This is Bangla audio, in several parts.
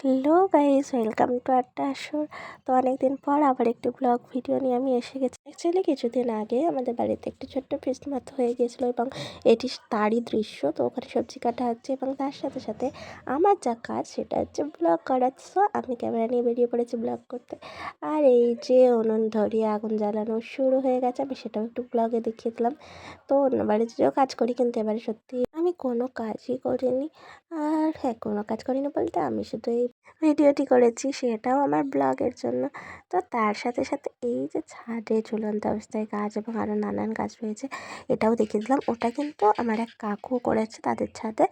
হ্যালো গাইস, ওয়েলকাম টু আড্ডা আসর। তো অনেকদিন পর আবার একটি ব্লগ ভিডিও নিয়ে আমি এসে গেছি। অ্যাকচুয়ালি কিছুদিন আগে আমাদের বাড়িতে একটি ছোট্ট ফিস্ট মতো হয়ে গিয়েছিলো এবং এটি তারই দৃশ্য। তো ওখানে সবজি কাটা হচ্ছে এবং তার সাথে সাথে আমার যা কাজ সেটা হচ্ছে ব্লগ করার। সো আমি ক্যামেরা নিয়ে বেরিয়ে পড়েছি ব্লগ করতে। আর এই যে উনুন ধরিয়ে আগুন জ্বালানো শুরু হয়ে গেছে, আমি সেটাও একটু ব্লগে দেখিয়ে দিলাম। তো অন্য বাড়িতে যেও কাজ করি, কিন্তু এবারে সত্যি আমি কোনো কাজই করিনি। আর হ্যাঁ, কোনো কাজ করিনি বলতে আমি শুধু এই ভিডিওটি করেছি, সেটাও আমার ব্লগের জন্য। তো তার সাথে সাথে এই যে ছাদে ঝুলন্ত অবস্থায় গাছ এবং আরও নানান গাছ রয়েছে, এটাও দেখিয়ে দিলাম। ওটা কিন্তু আমার এক কাকু করেছে তাদের ছাদে।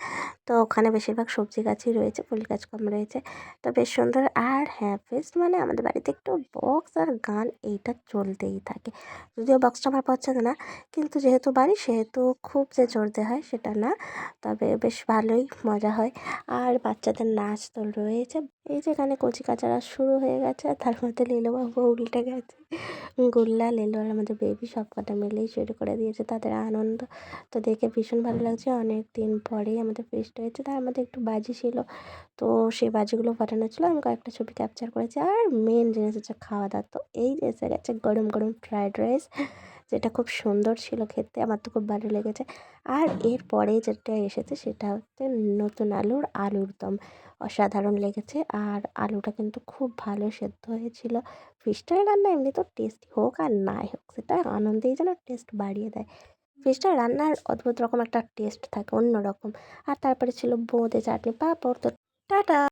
তো ওখানে বেশিরভাগ সবজি গাছই রয়েছে, ফুল গাছ কম রয়েছে। তো বেশ সুন্দর। আর হ্যাঁ, ফেস্ট মানে আমাদের বাড়িতে একটু বক্স আর গান এইটা চলতেই থাকে। যদিও বক্সটা আমার পছন্দ না, কিন্তু যেহেতু বাড়ি সেহেতু খুব যে জোরতে হয় সেটা না, তবে বেশ ভালোই মজা হয়। আর বাচ্চাদের নাচ তো রয়েছে। এই যে এখানে কচি কাচারা শুরু হয়ে গেছে, আর তার মধ্যে লীলবাবু উল্টে গেছে। গুল্লা লীলু আর আমাদের বেবি সব কটা মিলেই শুরু করে দিয়েছে তাদের আনন্দ। তো দেখে ভীষণ ভালো লাগছে। অনেক দিন পরেই আমাদের ফিস্ট হয়েছে, তার মধ্যে একটু বাজি ছিল। তো সেই বাজিগুলো ফাটানো ছিল, আমি কয়েকটা ছবি ক্যাপচার করেছি। আর মেন জিনিস হচ্ছে খাওয়া দাওয়া। তো এই যে এসে গেছে গরম গরম ফ্রায়েড রাইস, যেটা খুব সুন্দর ছিল খেতে, আমার তো খুব ভালো লেগেছে। আর এরপরে যেটা এসেছে সেটা হচ্ছে নতুন আলুর দম। অসাধারণ লেগেছে। আর আলুটা কিন্তু খুব ভালো সেদ্ধ হয়েছিল। ফিশটার রান্না এমনি তো টেস্টি হোক আর নাই হোক, সেটা আনন্দেই যেন টেস্ট বাড়িয়ে দেয়। ফিশটার রান্নার অদ্ভুত রকম একটা টেস্ট থাকে, অন্য রকম। আর তারপরে ছিল বোঁদে, চাটনি, পাঁপড়। তো টাটা।